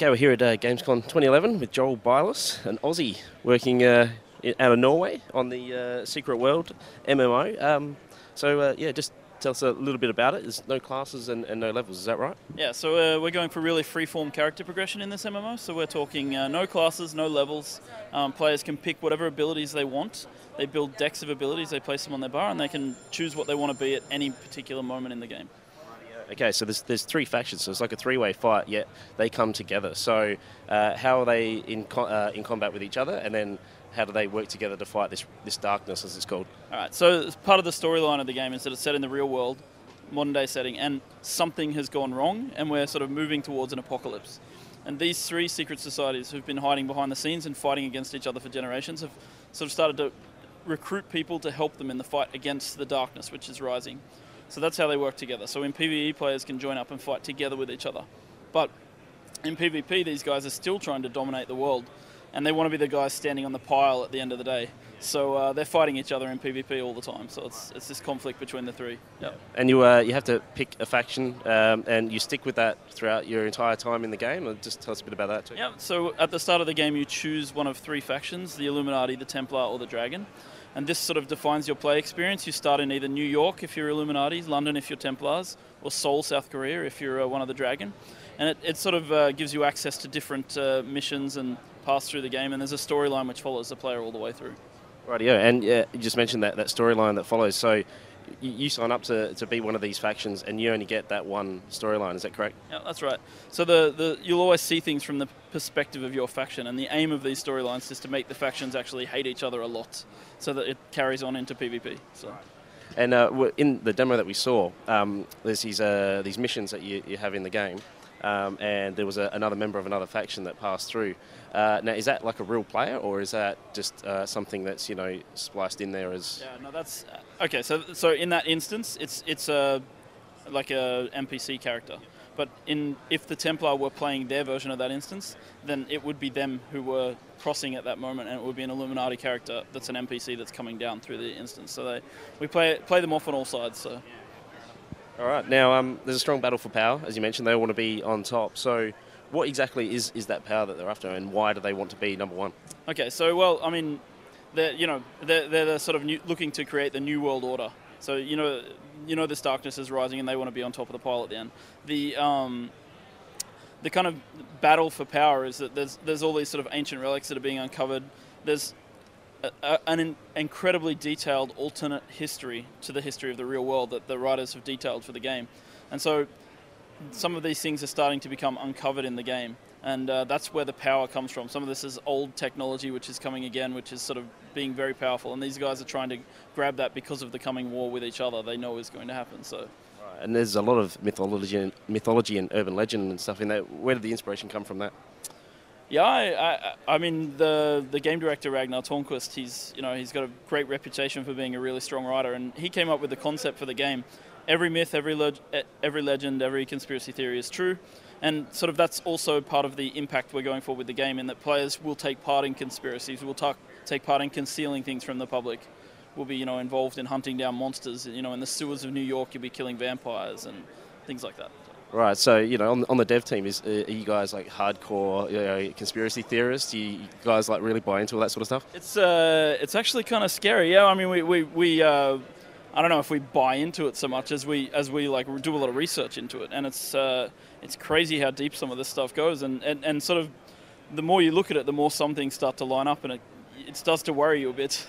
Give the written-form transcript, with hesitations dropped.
Okay, we're here at GAMESCOM 2011 with Joel Bylus, an Aussie working out of Norway on the Secret World MMO. Yeah, just tell us a little bit about it. There's no classes and no levels, is that right? Yeah, so we're going for really free-form character progression in this MMO. So we're talking no classes, no levels. Players can pick whatever abilities they want. They build decks of abilities, they place them on their bar, and they can choose what they want to be at any particular moment in the game. Okay, so there's three factions, so it's like a three-way fight, yet they come together. So how are they in combat with each other, and then how do they work together to fight this darkness, as it's called? All right, so part of the storyline of the game is that it's set in the real world, modern-day setting, and something has gone wrong, and we're sort of moving towards an apocalypse. And these three secret societies who've been hiding behind the scenes and fighting against each other for generations have sort of started to recruit people to help them in the fight against the darkness, which is rising. So that's how they work together. So in PvE, players can join up and fight together with each other. But in PvP, these guys are still trying to dominate the world, and they want to be the guys standing on the pile at the end of the day. So they're fighting each other in PvP all the time. So it's this conflict between the three. Yep. And you have to pick a faction, and you stick with that throughout your entire time in the game. Or just tell us a bit about that too. Yeah. So at the start of the game, you choose one of three factions: the Illuminati, the Templar, or the Dragon. And this sort of defines your play experience. You start in either New York if you're Illuminati, London if you're Templars, or Seoul, South Korea if you're one of the Dragon. And it sort of gives you access to different missions and pass through the game. And there's a storyline which follows the player all the way through. Rightio, and you just mentioned that storyline that follows. So you sign up to be one of these factions, and you only get that one storyline. Is that correct? Yeah, that's right. So you'll always see things from the perspective of your faction, and the aim of these storylines is to make the factions actually hate each other a lot, so that it carries on into PvP. So. And in the demo that we saw, there's these missions that you have in the game. And there was another member of another faction that passed through. Now, is that like a real player, or is that just something that's spliced in there as? Yeah, no, that's okay. So in that instance, it's like a NPC character. But if the Templar were playing their version of that instance, then it would be them who were crossing at that moment, and it would be an Illuminati character that's an NPC that's coming down through the instance. So we play them off on all sides. So. All right. Now, there's a strong battle for power, as you mentioned. They want to be on top. So, what exactly is that power that they're after, and why do they want to be number one? Okay. So, well, I mean, they're sort of looking to create the new world order. So, this darkness is rising, and they want to be on top of the pile at the end. The kind of battle for power is that there's all these sort of ancient relics that are being uncovered. There's an incredibly detailed alternate history to the history of the real world that the writers have detailed for the game. And so some of these things are starting to become uncovered in the game, and that's where the power comes from. Some of this is old technology which is coming again, which is sort of being very powerful, and these guys are trying to grab that because of the coming war with each other they know is going to happen. So. Right. And there's a lot of mythology and urban legend and stuff in there. Where did the inspiration come from that? Yeah, I mean the game director Ragnar Tornquist, he's got a great reputation for being a really strong writer, and he came up with the concept for the game. Every myth, every legend, every conspiracy theory is true, and sort of that's also part of the impact we're going for with the game, in that players will take part in conspiracies, will take part in concealing things from the public, will be involved in hunting down monsters. In the sewers of New York, you'll be killing vampires and things like that. Right, so on the dev team, are you guys like hardcore conspiracy theorists? Do you guys like really buy into all that sort of stuff? It's actually kind of scary. Yeah, I mean we I don't know if we buy into it so much as we like do a lot of research into it, and it's crazy how deep some of this stuff goes, and sort of the more you look at it, the more some things start to line up, and it starts to worry you a bit.